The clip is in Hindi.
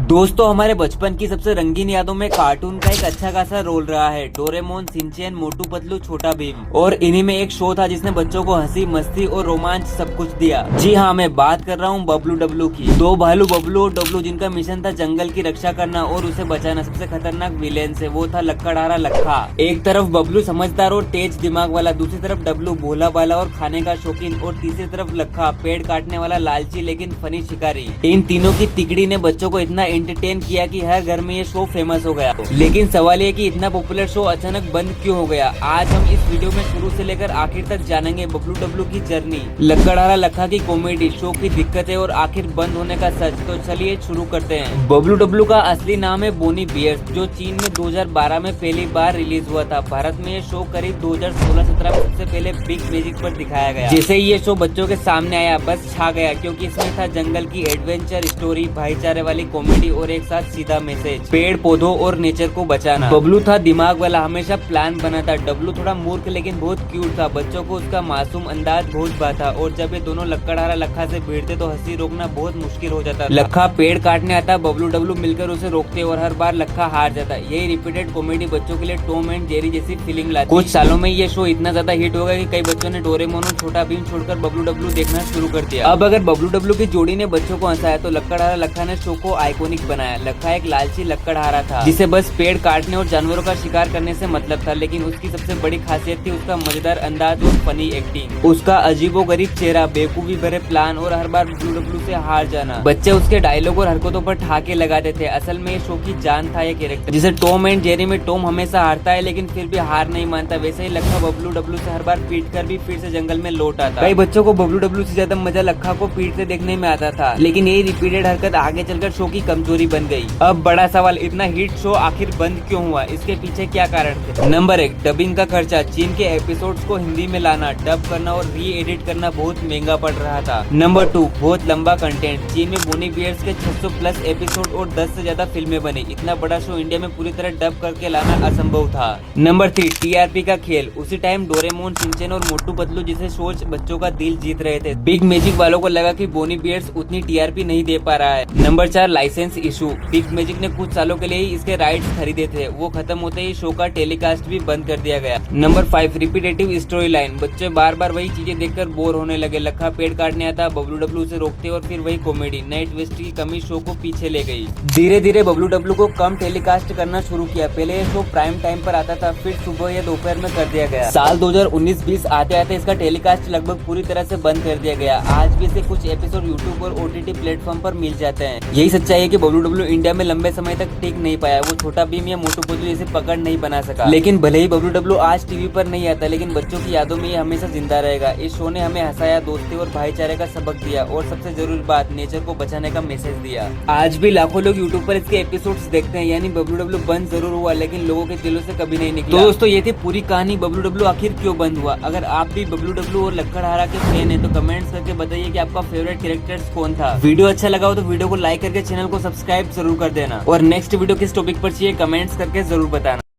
दोस्तों हमारे बचपन की सबसे रंगीन यादों में कार्टून का एक अच्छा खासा रोल रहा है। डोरेमोन, शिनचैन, मोटू पतलू, छोटा भीम। और इन्हीं में एक शो था जिसने बच्चों को हंसी, मस्ती और रोमांच सब कुछ दिया। जी हाँ, मैं बात कर रहा हूँ बबलू डब्लू की। दो भालू बबलू और डब्लू जिनका मिशन था जंगल की रक्षा करना और उसे बचाना। सबसे खतरनाक विलेन से वो था लक्कड़हारा लखा। एक तरफ बबलू समझदार और तेज दिमाग वाला, दूसरी तरफ डब्लू भोला भाला और खाने का शौकीन, और तीसरी तरफ लखा पेड़ काटने वाला लालची लेकिन फनी शिकारी। इन तीनों की तिकड़ी ने बच्चों को इतना एंटरटेन किया कि हर घर में ये शो फेमस हो गया। लेकिन सवाल ये कि इतना पॉपुलर शो अचानक बंद क्यों हो गया। आज हम इस वीडियो में शुरू से लेकर आखिर तक जानेंगे बबलू डब्लू की जर्नी, लक्कड़हारा लखा की कॉमेडी, शो की दिक्कतें और आखिर बंद होने का सच। तो चलिए शुरू करते हैं। बबलू डब्लू का असली नाम है बोनी बियर्स, जो चीन में 2012 में पहली बार रिलीज हुआ था। भारत में ये शो करीब 2016-17 में सबसे पहले बिग मैजिक पर दिखाया गया। जैसे ही ये शो बच्चों के सामने आया बस छा गया, क्योंकि इसमें था जंगल की एडवेंचर स्टोरी, भाईचारे वाली कॉमेडी और एक साथ सीधा मैसेज, पेड़ पौधों और नेचर को बचाना। बबलू था दिमाग वाला, हमेशा प्लान बनाता। डब्लू थोड़ा मूर्ख लेकिन बहुत क्यूट था। बच्चों को उसका मासूम अंदाज बहुत भाता और जब ये दोनों लक्कड़हारा लखा से भिड़ते तो हंसी रोकना बहुत मुश्किल हो जाता। लखा पेड़ काटने आता, बबलू डब्लू मिलकर उसे रोकते और हर बार लखा हार जाता। यही रिपीटेड कॉमेडी बच्चों के लिए टॉम एंड जेरी जैसी फीलिंग लाती। कुछ सालों में ये शो इतना ज्यादा हिट हो गया कि कई बच्चों ने डोरेमोन और छोटा भीम छोड़कर बबलू डब्लू देखना शुरू कर दिया। अब अगर बबलू डब्लू की जोड़ी ने बच्चों को हंसाया तो लक्कड़हारा लखा ने शो को आइकॉनिक बनाया। लखा एक लालची लक्कड़हारा था जिसे बस पेड़ काटने और जानवरों का शिकार करने से मतलब था, लेकिन उसकी सबसे बड़ी खासियत थी उसका मजेदार अंदाज और फनी एक्टिंग। उसका अजीबोगरीब चेहरा, बेवकूफी भरे प्लान और हर बार बबलू डब्लू से हार जाना। बच्चे उसके डायलॉग और हरकतों पर ठहाके लगाते थे। असल में ये शो की जान था ये कैरेक्टर। जिसे टॉम एंड जेरी में टॉम हमेशा हारता है लेकिन फिर भी हार नहीं मानता, वैसे ही लखा बबलू डब्लू से हर बार पीट कर भी फिर से जंगल में लौट आता। कई बच्चों को बबलू डब्लू से ज्यादा मजा लखा को पीटते देखने में आता था, लेकिन यही रिपीटेड हरकत आगे चलकर शो की कमजोरी बन गई। अब बड़ा सवाल, इतना हिट शो आखिर बंद क्यों हुआ? इसके पीछे क्या कारण थे? नंबर 1, डबिंग का खर्चा। चीन के एपिसोड्स को हिंदी में लाना, डब करना और री एडिट करना बहुत महंगा पड़ रहा था। नंबर 2, बहुत लंबा कंटेंट। चीन में बोनी बियर्स के 600 प्लस एपिसोड और 10 से ज्यादा फिल्में बनी। इतना बड़ा शो इंडिया में पूरी तरह डब करके लाना असंभव था। नंबर 3, टीआरपी का खेल। उसी टाइम डोरेमोन, शिनचैन और मोटू पतलू जैसे शोज बच्चों का दिल जीत रहे थे। बिग मैजिक वालों को लगा कि बोनी बियर्स उतनी टीआरपी नहीं दे पा रहा है। Number 4, licence issue. Big Magic ने कुछ सालों के लिए ही इसके राइट्स खरीदे थे, वो खत्म होते ही शो का टेलीकास्ट भी बंद कर दिया गया। Number 5, repetitive story line. बच्चे बार बार वही चीजें देखकर बोर होने लगे। लखा पेड़ काटने आता, बबलू डब्लू उसे रोकते और फिर वही कॉमेडी। नए ट्विस्ट की कमी शो को पीछे ले गई। धीरे धीरे बबलू डब्लू को कम टेलीकास्ट करना शुरू किया। पहले ये शो प्राइम टाइम पर आता था, फिर सुबह या दोपहर में कर दिया गया। साल 2019-20 आते आते इसका टेलीकास्ट लगभग पूरी तरह से बंद कर दिया गया। आज भी इसे कुछ एपिसोड यूट्यूब और ओटीटी प्लेटफॉर्म पर मिल जाते हैं। यही सच्चाई है कि बबलू डब्लू इंडिया में लंबे समय तक टिक नहीं पाया। वो छोटा भीम या मोटू पतलू जैसे पकड़ नहीं बना सका। लेकिन भले ही बबलू डब्लू आज टीवी पर नहीं आता, लेकिन बच्चों की यादों में ये हमेशा जिंदा रहेगा। इस शो ने हमें हंसाया, दोस्ती और भाईचारे का सबक दिया और सबसे जरूरी बात, नेचर को बचाने का मैसेज दिया। आज भी लाखों लोग यूट्यूब पर इसके एपिसोड्स देखते हैं, यानी बबलू डब्लू बंद जरूर हुआ लेकिन लोगों के दिलों से कभी नहीं निकला। तो दोस्तों ये थी पूरी कहानी, बबलू डब्लू आखिर क्यों बंद हुआ। अगर आप भी बबलू डब्लू और लक्कड़हारा के फैन है तो कमेंट्स करके बताइए कि आपका फेवरेट कैरेक्टर्स कौन था। वीडियो अच्छा लगा हो तो वीडियो को लाइक करके चैनल को सब्सक्राइब जरूर कर देना और नेक्स्ट वीडियो किस टॉपिक पर चाहिए कमेंट्स करके जरूर बताना।